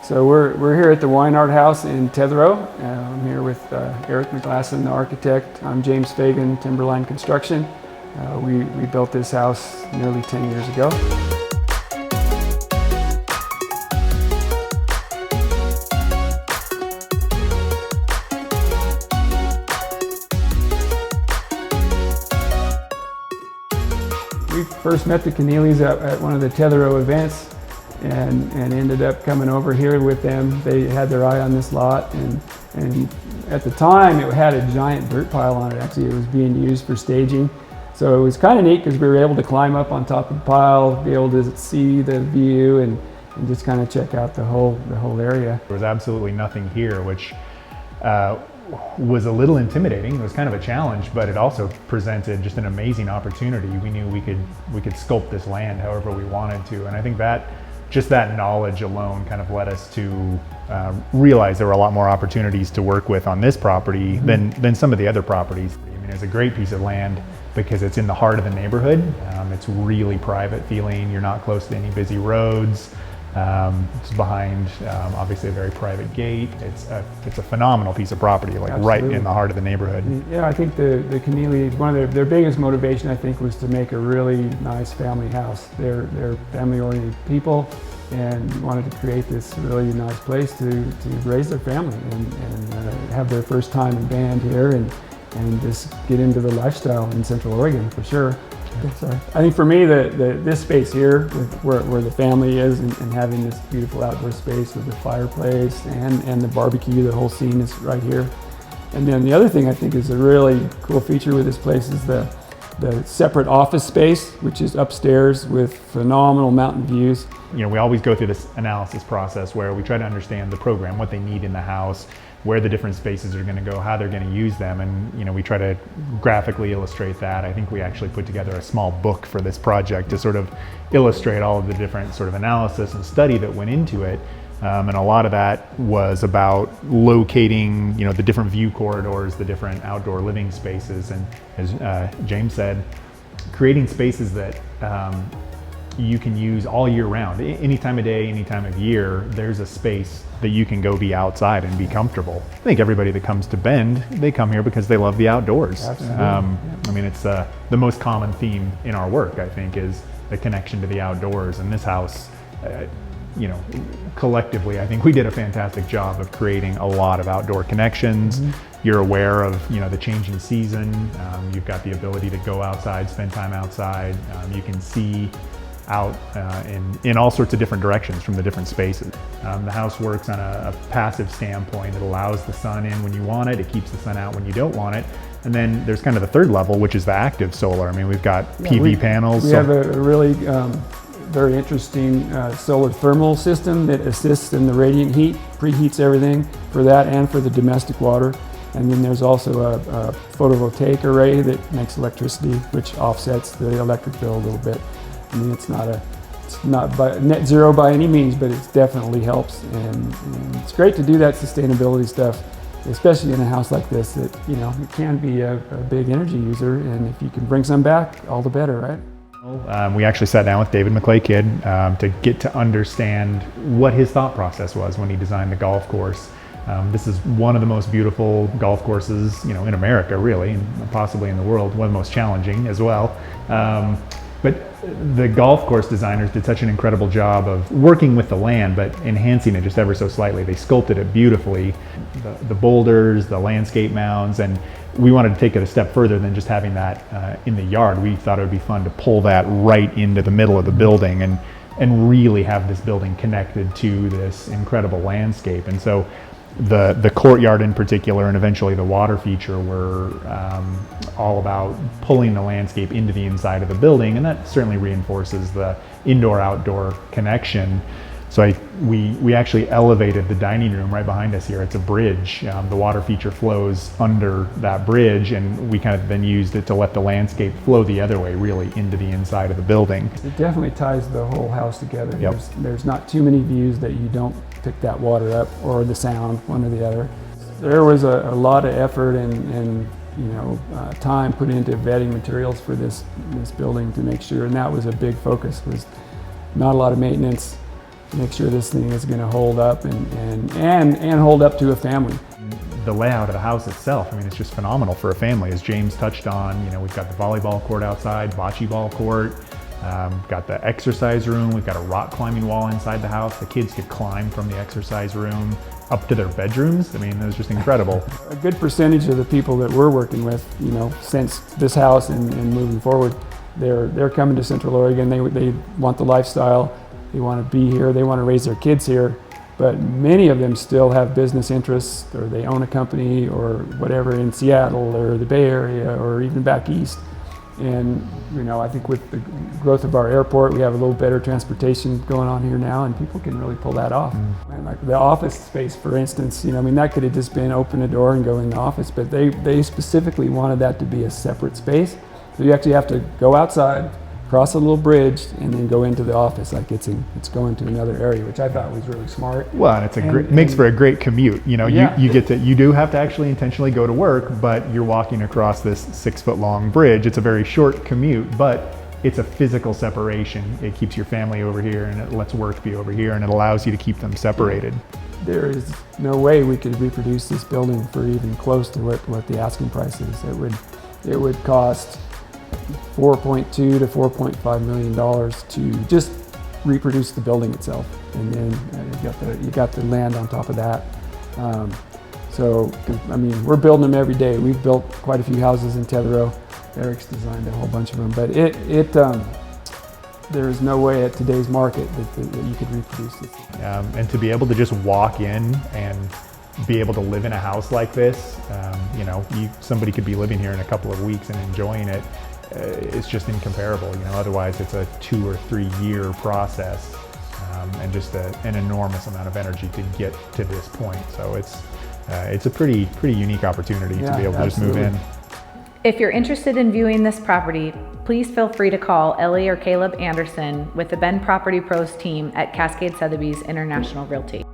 So we're here at the Weinhard House in Tetherow. I'm here with Eric Meglasson, the architect. I'm James Fagan, Timeberline Construction. We built this house nearly 10 years ago. We first met the Keneallys at one of the Tetherow events and ended up coming over here with them. They had their eye on this lot, and at the time it had a giant dirt pile on it. Actually, it was being used for staging. So it was kind of neat because we were able to climb up on top of the pile, be able to see the view and just kind of check out the whole area. There was absolutely nothing here, which was a little intimidating. It was kind of a challenge, but it also presented just an amazing opportunity. We knew we could sculpt this land however we wanted to, and I think that just that knowledge alone kind of led us to realize there were a lot more opportunities to work with on this property than some of the other properties. I mean, it's a great piece of land because it's in the heart of the neighborhood. It's really private feeling. You're not close to any busy roads. It's behind, obviously, a very private gate. It's a phenomenal piece of property, like Absolutely. right in the heart of the neighborhood. Yeah, I think the Keneallys, one of their biggest motivation, I think, was to make a really nice family house. They're family-oriented people and wanted to create this really nice place to raise their family and have their first time in band here and just get into the lifestyle in Central Oregon for sure. Sorry. I think for me, this space here, where the family is, and having this beautiful outdoor space with the fireplace and the barbecue, the whole scene is right here. And then the other thing I think is a really cool feature with this place is the separate office space, which is upstairs with phenomenal mountain views. You know, we always go through this analysis process where we try to understand the program, what they need in the house, where the different spaces are going to go, how they're going to use them, and you know, we try to graphically illustrate that. I think we actually put together a small book for this project to sort of illustrate all of the different sort of analysis and study that went into it. And a lot of that was about locating, you know, the different view corridors, the different outdoor living spaces, and as James said, creating spaces that you can use all year round. Any time of day, any time of year, there's a space that you can go be outside and be comfortable. I think everybody that comes to Bend, they come here because they love the outdoors. Absolutely. I mean, it's the most common theme in our work, I think, is the connection to the outdoors. And this house, you know, collectively, I think we did a fantastic job of creating a lot of outdoor connections. You're aware of, you know, the changing season. You've got the ability to go outside, spend time outside. You can see out in all sorts of different directions from the different spaces. The house works on a passive standpoint. It allows the sun in when you want it. It keeps the sun out when you don't want it. And then there's kind of the third level, which is the active solar. I mean, we've got PV panels. We have a really very interesting solar thermal system that assists in the radiant heat, preheats everything for that and for the domestic water. And then there's also a photovoltaic array that makes electricity, which offsets the electric bill a little bit. I mean, it's not by net zero by any means, but it definitely helps. And it's great to do that sustainability stuff, especially in a house like this that, you know, it can be a big energy user. And if you can bring some back, all the better, right? We actually sat down with David McClay-Kidd to get to understand what his thought process was when he designed the golf course. This is one of the most beautiful golf courses, you know, in America, really, and possibly in the world. One of the most challenging as well. But the golf course designers did such an incredible job of working with the land, but enhancing it just ever so slightly. They sculpted it beautifully, the boulders, the landscape mounds, and we wanted to take it a step further than just having that in the yard. We thought it would be fun to pull that right into the middle of the building and really have this building connected to this incredible landscape. And so the courtyard in particular, and eventually the water feature, were all about pulling the landscape into the inside of the building, and that certainly reinforces the indoor-outdoor connection. So we actually elevated the dining room right behind us here. It's a bridge. The water feature flows under that bridge, and we kind of then used it to let the landscape flow the other way, really into the inside of the building. It definitely ties the whole house together. Yep. There's not too many views that you don't pick that water up, or the sound, one or the other. There was a lot of effort and time put into vetting materials for this building to make sure, and that was a big focus, was not a lot of maintenance, make sure this thing is going to hold up and hold up to a family. The layout of the house itself, I mean, it's just phenomenal for a family. As James touched on, we've got the volleyball court outside, bocce ball court, got the exercise room, we've got a rock climbing wall inside the house. The kids could climb from the exercise room up to their bedrooms. I mean, it was just incredible. A good percentage of the people that we're working with, since this house and moving forward, they're coming to Central Oregon. They want the lifestyle, they want to be here, they want to raise their kids here. But many of them still have business interests, or they own a company or whatever in Seattle or the Bay Area or even back east. And I think with the growth of our airport, we have a little better transportation going on here now, and people can really pull that off. And like the office space, for instance, that could have just been open a door and go in the office, but they specifically wanted that to be a separate space. So you actually have to go outside, cross a little bridge, and then go into the office like it's going to another area, which I thought was really smart. Well, and it's makes for a great commute. You do have to actually intentionally go to work, but you're walking across this 6-foot long bridge. It's a very short commute, but it's a physical separation. It keeps your family over here, and it lets work be over here, and it allows you to keep them separated. There is no way we could reproduce this building for even close to what the asking price is. It would cost $4.2 to $4.5 million to just reproduce the building itself, and then you got the land on top of that. So I mean, we're building them every day. We've built quite a few houses in Tetherow. Eric's designed a whole bunch of them, but there is no way at today's market that you could reproduce this. And to be able to just walk in and be able to live in a house like this, somebody could be living here in a couple of weeks and enjoying it. It's just incomparable. Otherwise it's a 2 or 3 year process, and just an enormous amount of energy to get to this point. So it's a pretty unique opportunity to be able to just move in. If you're interested in viewing this property, please feel free to call Ellie or Caleb Anderson with the Bend Property Pros team at Cascade Sotheby's International Realty.